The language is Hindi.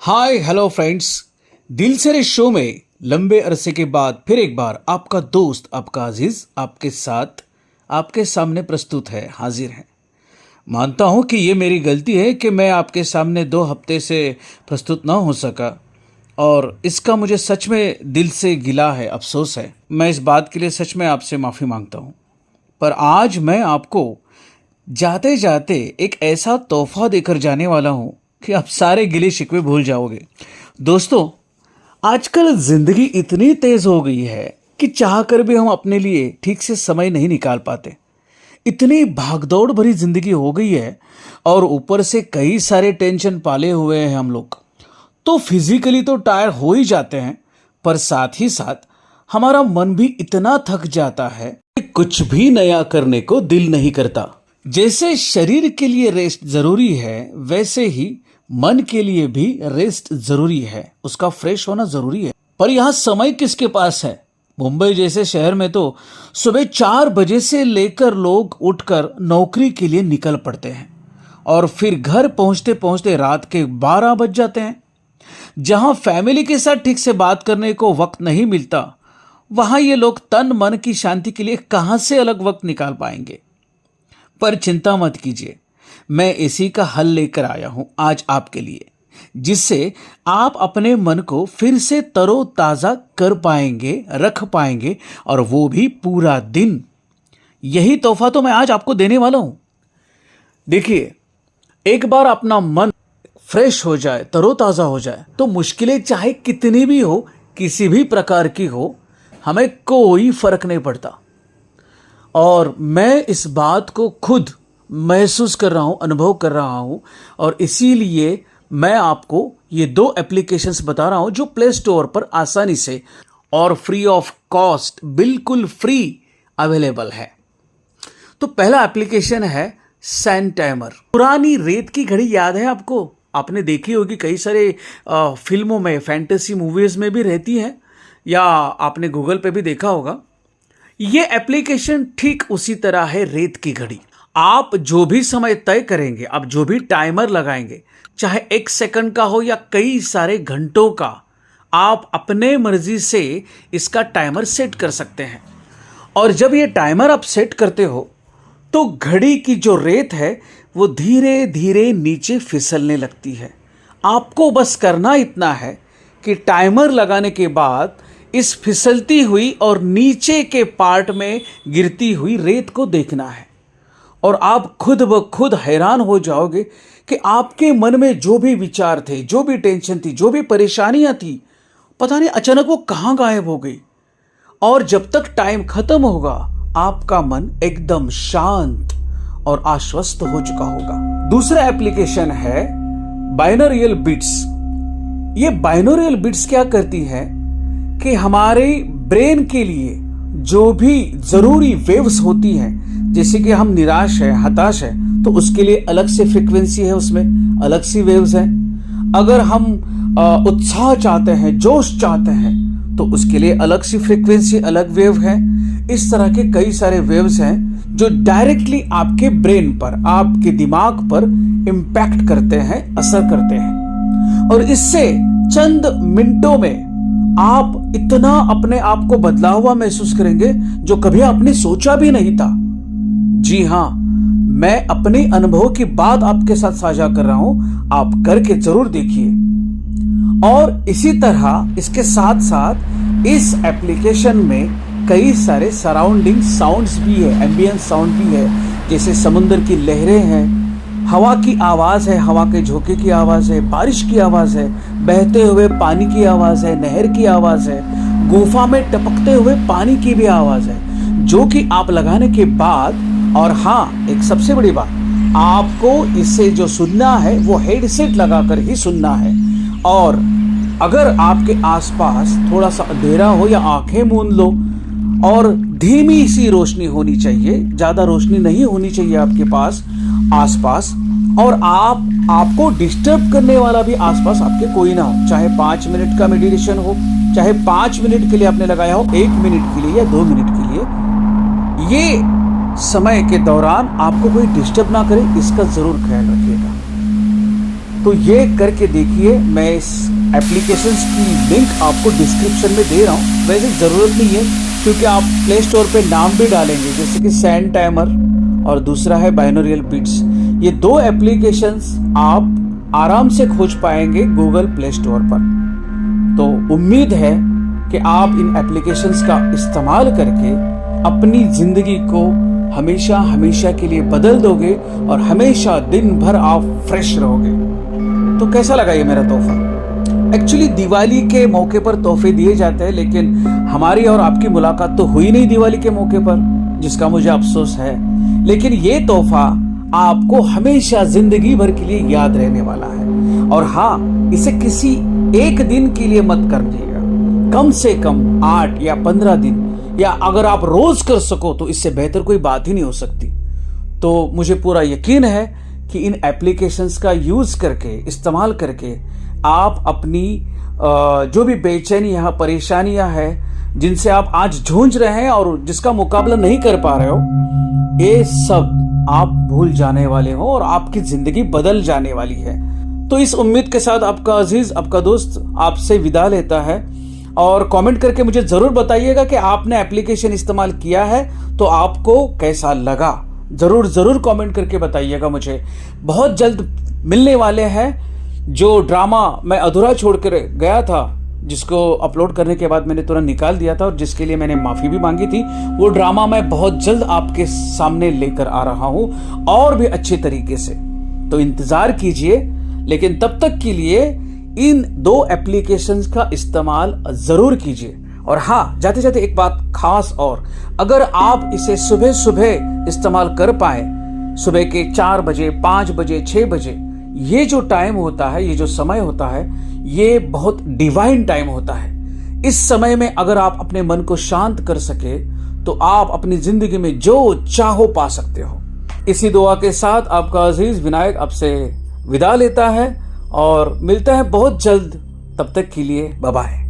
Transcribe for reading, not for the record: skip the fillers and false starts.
Hi hello friends. दिल से इस शो में लंबे अरसे के बाद फिर एक बार आपका दोस्त, आपका अजीज आपके साथ, आपके सामने प्रस्तुत है, हाजिर है। मानता हूं कि ये मेरी गलती है कि मैं आपके सामने 2 हफ्ते से प्रस्तुत ना हो सका, और इसका मुझे सच में दिल से गिला है, अफसोस है। मैं इस बात के लिए सच में आपसे माफ़ी मांगता हूं। पर आज मैं आपको जाते जाते एक ऐसा तोहफा देकर जाने वाला हूं कि आप सारे गिले शिकवे भूल जाओगे। दोस्तों, आजकल जिंदगी इतनी तेज हो गई है कि चाहकर भी हम अपने लिए ठीक से समय नहीं निकाल पाते। इतनी भागदौड़ भरी जिंदगी हो गई है और ऊपर से कई सारे टेंशन पाले हुए हैं हम लोग। तो फिजिकली तो टायर हो ही जाते हैं, पर साथ ही साथ हमारा मन भी इतना थक जाता है कि कुछ भी नया करने को दिल नहीं करता। जैसे शरीर के लिए रेस्ट जरूरी है, वैसे ही मन के लिए भी रेस्ट जरूरी है, उसका फ्रेश होना जरूरी है। पर यहाँ समय किसके पास है? मुंबई जैसे शहर में तो सुबह 4 बजे से लेकर लोग उठकर नौकरी के लिए निकल पड़ते हैं और फिर घर पहुंचते पहुंचते रात के 12 बज जाते हैं। जहां फैमिली के साथ ठीक से बात करने को वक्त नहीं मिलता, वहां ये लोग तन मन की शांति के लिए कहां से अलग वक्त निकाल पाएंगे। पर चिंता मत कीजिए, मैं इसी का हल लेकर आया हूं आज आपके लिए, जिससे आप अपने मन को फिर से तरोताजा कर पाएंगे, रख पाएंगे, और वो भी पूरा दिन। यही तोहफा तो मैं आज आपको देने वाला हूं। देखिए, एक बार अपना मन फ्रेश हो जाए, तरोताजा हो जाए, तो मुश्किलें चाहे कितनी भी हो, किसी भी प्रकार की हो, हमें कोई फर्क नहीं पड़ता। और मैं इस बात को खुद महसूस कर रहा हूं, अनुभव कर रहा हूं, और इसीलिए मैं आपको ये 2 एप्लीकेशंस बता रहा हूं जो प्ले स्टोर पर आसानी से और फ्री ऑफ कॉस्ट, बिल्कुल फ्री अवेलेबल है। तो पहला एप्लीकेशन है सैंड टाइमर। पुरानी रेत की घड़ी याद है आपको? आपने देखी होगी, कई सारे फिल्मों में, फैंटेसी मूवीज में भी रहती है, या आपने गूगल पे भी देखा होगा। ये एप्लीकेशन ठीक उसी तरह है, रेत की घड़ी। आप जो भी समय तय करेंगे, आप जो भी टाइमर लगाएंगे, चाहे 1 सेकंड का हो या कई सारे घंटों का, आप अपने मर्जी से इसका टाइमर सेट कर सकते हैं। और जब ये टाइमर आप सेट करते हो तो घड़ी की जो रेत है वो धीरे धीरे नीचे फिसलने लगती है। आपको बस करना इतना है कि टाइमर लगाने के बाद इस फिसलती हुई और नीचे के पार्ट में गिरती हुई रेत को देखना है, और आप खुद ब खुद हैरान हो जाओगे कि आपके मन में जो भी विचार थे, जो भी टेंशन थी, जो भी परेशानियां थी, पता नहीं अचानक वो कहां गायब हो गई। और जब तक टाइम खत्म होगा, आपका मन एकदम शांत और आश्वस्त हो चुका होगा। दूसरा एप्लीकेशन है बाइनोरियल बिट्स। ये बाइनोरियल बिट्स क्या करती है कि हमारे ब्रेन के लिए जो भी जरूरी वेव्स होती हैं, जैसे कि हम निराश है, हताश है, तो उसके लिए अलग से फ्रीक्वेंसी है, उसमें अलग सी वेव्स हैं। अगर हम उत्साह चाहते हैं, जोश चाहते हैं, तो उसके लिए अलग सी फ्रीक्वेंसी, अलग वेव है। इस तरह के कई सारे वेव्स हैं जो डायरेक्टली आपके ब्रेन पर, आपके दिमाग पर इम्पैक्ट करते हैं, असर करते हैं, और इससे चंद मिनटों में आप इतना अपने आप को बदला हुआ महसूस करेंगे जो कभी आपने सोचा भी नहीं था। जी हां, मैं अपने अनुभव की बात आपके साथ साझा कर रहा हूं, आप करके जरूर देखिए। और इसी तरह इसके साथ साथ इस एप्लीकेशन में कई सारे सराउंडिंग साउंड्स भी है, एम्बियंट साउंड भी है, जैसे समुद्र की लहरें हैं, हवा की आवाज है, हवा के झोंके की आवाज है, बारिश की आवाज है, बहते हुए पानी की आवाज है, नहर की आवाज है, गुफा में टपकते हुए पानी की भी आवाज है, जो कि आप लगाने के बाद, और हाँ, एक सबसे बड़ी बात, आपको इसे जो सुनना है वो हेडसेट लगाकर ही सुनना है। और अगर आपके आसपास थोड़ा सा अंधेरा हो या आंखें मूंद लो, और धीमी सी रोशनी होनी चाहिए, ज्यादा रोशनी नहीं होनी चाहिए आपके पास आसपास, और आपको डिस्टर्ब करने वाला भी आसपास आपके कोई ना हो, चाहे 5 मिनट का मेडिटेशन हो, चाहे 5 मिनट के लिए आपने लगाया हो, 1 मिनट के लिए या 2 मिनट के लिए, ये समय के दौरान आपको कोई डिस्टर्ब ना करे, इसका जरूर ख्याल रखिएगा। तो ये करके देखिए। मैं इस एप्लीकेशंस की लिंक आपको डिस्क्रिप्शन में दे रहा हूँ। वैसे ज़रूरत नहीं है क्योंकि आप प्ले स्टोर पे नाम भी डालेंगे, जैसे कि सैंड टाइमर और दूसरा है बाइनोरियल बीट्स। ये 2 एप्लीकेशंस आप आराम से खोज पाएंगे गूगल प्ले स्टोर पर। तो उम्मीद है कि आप इन एप्लीकेशंस का इस्तेमाल करके अपनी ज़िंदगी को हमेशा हमेशा के लिए बदल दोगे और हमेशा दिन भर आप फ्रेश रहोगे। तो कैसा लगा ये मेरा तोहफा? एक्चुअली दिवाली के मौके पर तोहफे दिए जाते हैं, लेकिन हमारी और आपकी मुलाकात तो हुई नहीं दिवाली के मौके पर, जिसका मुझे अफसोस है। लेकिन ये तोहफा आपको हमेशा जिंदगी भर के लिए याद रहने वाला है। और हाँ, इसे किसी एक दिन के लिए मत करिएगा, कम से कम 8 या 15 दिन, या अगर आप रोज कर सको तो इससे बेहतर कोई बात ही नहीं हो सकती। तो मुझे पूरा यकीन है कि इन एप्लीकेशंस का यूज करके, इस्तेमाल करके आप अपनी जो भी बेचैनियां, परेशानियां हैं जिनसे आप आज जूझ रहे हैं और जिसका मुकाबला नहीं कर पा रहे हो, ये सब आप भूल जाने वाले हो और आपकी जिंदगी बदल जाने वाली है। तो इस उम्मीद के साथ आपका अजीज, आपका दोस्त आपसे विदा लेता है। और कमेंट करके मुझे जरूर बताइएगा कि आपने एप्लीकेशन इस्तेमाल किया है तो आपको कैसा लगा। जरूर जरूर कमेंट करके बताइएगा मुझे। बहुत जल्द मिलने वाले हैं जो ड्रामा मैं अधूरा छोड़ कर गया था, जिसको अपलोड करने के बाद मैंने तुरंत निकाल दिया था और जिसके लिए मैंने माफी भी मांगी थी, वो ड्रामा मैं बहुत जल्द आपके सामने लेकर आ रहा हूं और भी अच्छे तरीके से। तो इंतजार कीजिए, लेकिन तब तक के लिए इन 2 एप्लीकेशंस का इस्तेमाल जरूर कीजिए। और हाँ, जाते जाते एक बात खास और, अगर आप इसे सुबह सुबह इस्तेमाल कर पाए, सुबह के 4 बजे, 5 बजे, 6 बजे, ये जो टाइम होता है, ये जो समय होता है, ये बहुत डिवाइन टाइम होता है। इस समय में अगर आप अपने मन को शांत कर सके तो आप अपनी जिंदगी में जो चाहो पा सकते हो। इसी दुआ के साथ आपका अजीज विनायक आपसे विदा लेता है और मिलता है बहुत जल्द। तब तक के लिए बाय बाय।